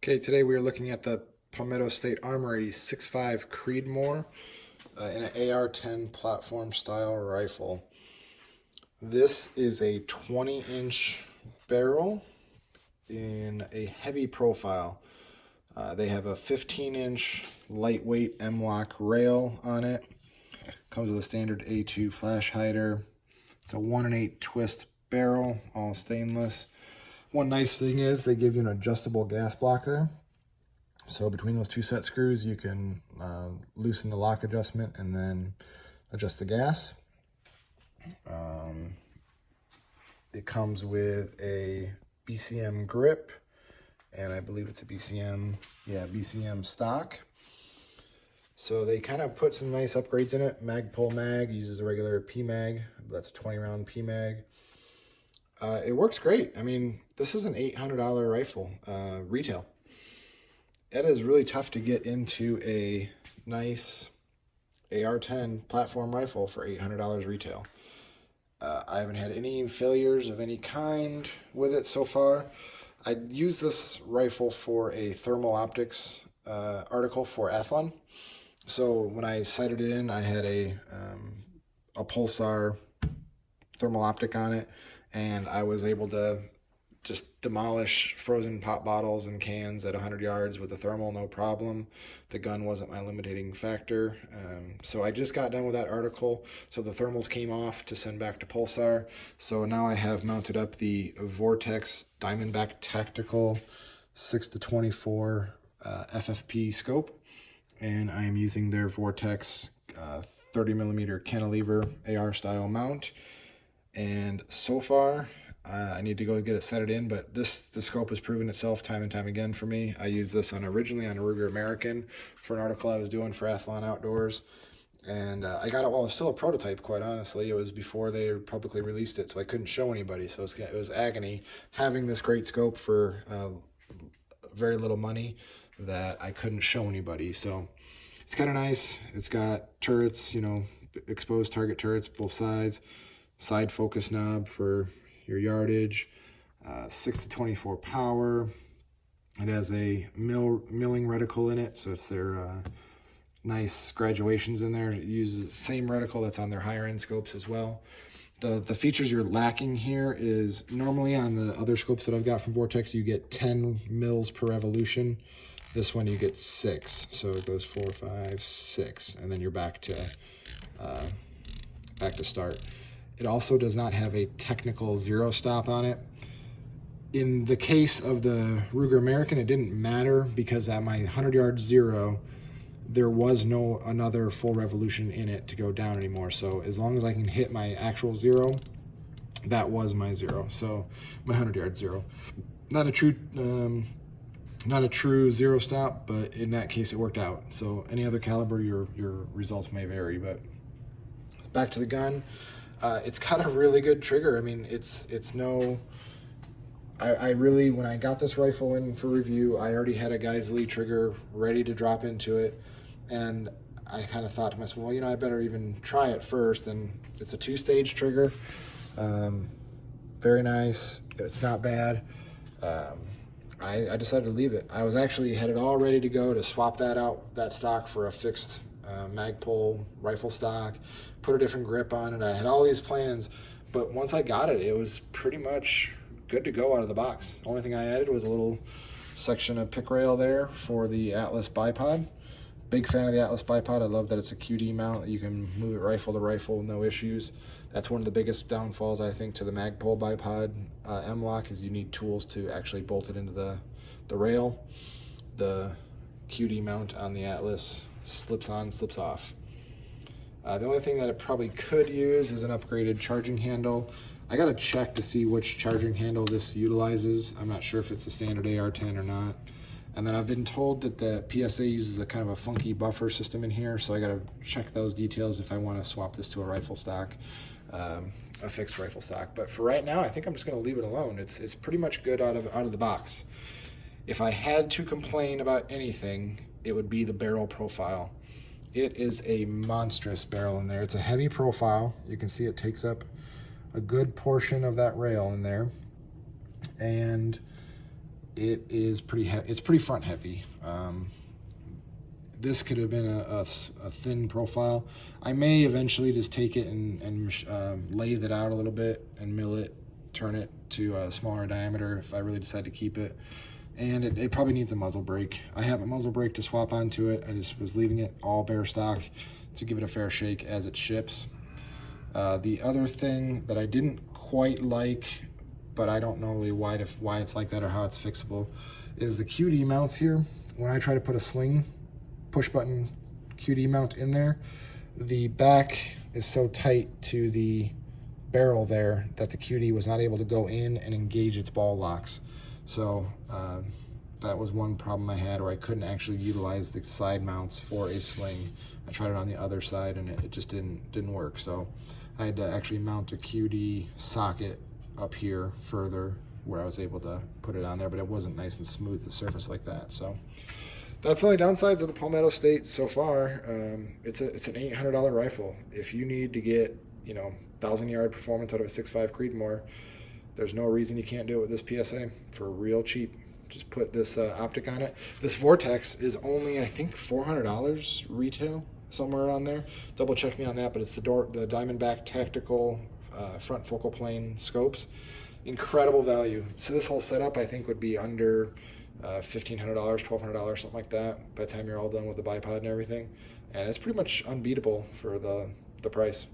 Okay, today we are looking at the Palmetto State Armory 6.5 Creedmoor in an AR-10 platform style rifle. This is a 20-inch barrel in a heavy profile. They have a 15-inch lightweight M-lock rail on it. Comes with a standard A2 flash hider. It's a 1 1/8 twist barrel, all stainless. One nice thing is they give you an adjustable gas block there. So between those two set screws, you can loosen the lock adjustment and then adjust the gas. It comes with a Bcm Grip, and I believe it's a Bcm stock. So they kind of put some nice upgrades in it. Magpul mag uses a regular PMag. That's a 20-round PMag. It works great. I mean, this is an $800 rifle, retail. It is really tough to get into a nice AR-10 platform rifle for $800 retail. I haven't had any failures of any kind with it so far. I used this rifle for a thermal optics article for Athlon. So when I sighted it in, I had a pulsar thermal optic on it, and I was able to just demolish frozen pop bottles and cans at 100 yards with a thermal, no problem. The gun wasn't my limiting factor. So I just got done with that article. So the thermals came off to send back to Pulsar. So now I have mounted up the Vortex Diamondback Tactical 6.5 FFP scope. And I am using their Vortex 30mm cantilever AR style mount. And so far, I need to go get it set it in, but the scope has proven itself time and time again for me. I used this originally on a Ruger American for an article I was doing for Athlon Outdoors, and I got it while it was still a prototype, quite honestly. It was before they publicly released it, so I couldn't show anybody, so it was agony having this great scope for very little money that I couldn't show anybody. So it's kind of nice. It's got turrets, exposed target turrets, both sides, side focus knob for your yardage, 6-24 power. It has a milling reticle in it, so it's their nice graduations in there. It uses the same reticle that's on their higher end scopes as well. The features you're lacking here is normally on the other scopes that I've got from Vortex, you get 10 mils per revolution. This one you get 6, so it goes 4, 5, 6, and then you're back to start. It also does not have a technical zero stop on it. In the case of the Ruger American, it didn't matter because at my 100-yard zero, there was no another full revolution in it to go down anymore. So as long as I can hit my actual zero, that was my zero. So my 100-yard zero. Not a true zero stop, but in that case, it worked out. So any other caliber, your results may vary. But back to the gun. It's got a really good trigger. I mean, I really, when I got this rifle in for review, I already had a Geisley trigger ready to drop into it. And I kind of thought to myself, well, I better even try it first. And it's a 2-stage trigger. Very nice. It's not bad. I decided to leave it. I was actually had it all ready to go to swap that stock for a fixed Magpul rifle stock, put a different grip on it. I had all these plans, but once I got it, it was pretty much good to go out of the box. Only thing I added was a little section of pick rail there for the Atlas Bipod. Big fan of the Atlas Bipod. I love that it's a QD mount. You can move it rifle to rifle, no issues. That's one of the biggest downfalls, I think, to the Magpul Bipod M-lock is you need tools to actually bolt it into the rail. The QD mount on the Atlas slips on, slips off. The only thing that it probably could use is an upgraded charging handle. I gotta check to see which charging handle this utilizes. I'm not sure if it's a standard AR-10 or not. And then I've been told that the PSA uses a kind of a funky buffer system in here, so I gotta check those details if I want to swap this to a rifle stock, a fixed rifle stock. But for right now, I think I'm just gonna leave it alone. It's pretty much good out of the box. If I had to complain about anything, it would be the barrel profile. It is a monstrous barrel in there. It's a heavy profile. You can see it takes up a good portion of that rail in there. And it is it's pretty front heavy. This could have been a thin profile. I may eventually just take it and lathe it out a little bit and mill it, turn it to a smaller diameter if I really decide to keep it. And it probably needs a muzzle brake. I have a muzzle brake to swap onto it. I just was leaving it all bare stock to give it a fair shake as it ships. The other thing that I didn't quite like, but I don't know really why it's like that or how it's fixable, is the QD mounts here. When I try to put a sling push button QD mount in there, the back is so tight to the barrel there that the QD was not able to go in and engage its ball locks. So that was one problem I had, where I couldn't actually utilize the side mounts for a sling. I tried it on the other side and it just didn't work. So I had to actually mount a QD socket up here further where I was able to put it on there, but it wasn't nice and smooth, the surface like that. So that's the only downsides of the Palmetto State so far. It's an $800 rifle. If you need to get 1,000-yard performance out of a 6.5 Creedmoor, there's no reason you can't do it with this PSA for real cheap. Just put this optic on it. This Vortex is only, I think, $400 retail, somewhere around there. Double check me on that, but it's the Diamondback Tactical front focal plane scopes. Incredible value. So this whole setup, I think, would be under $1,500, $1,200, something like that by the time you're all done with the bipod and everything. And it's pretty much unbeatable for the price.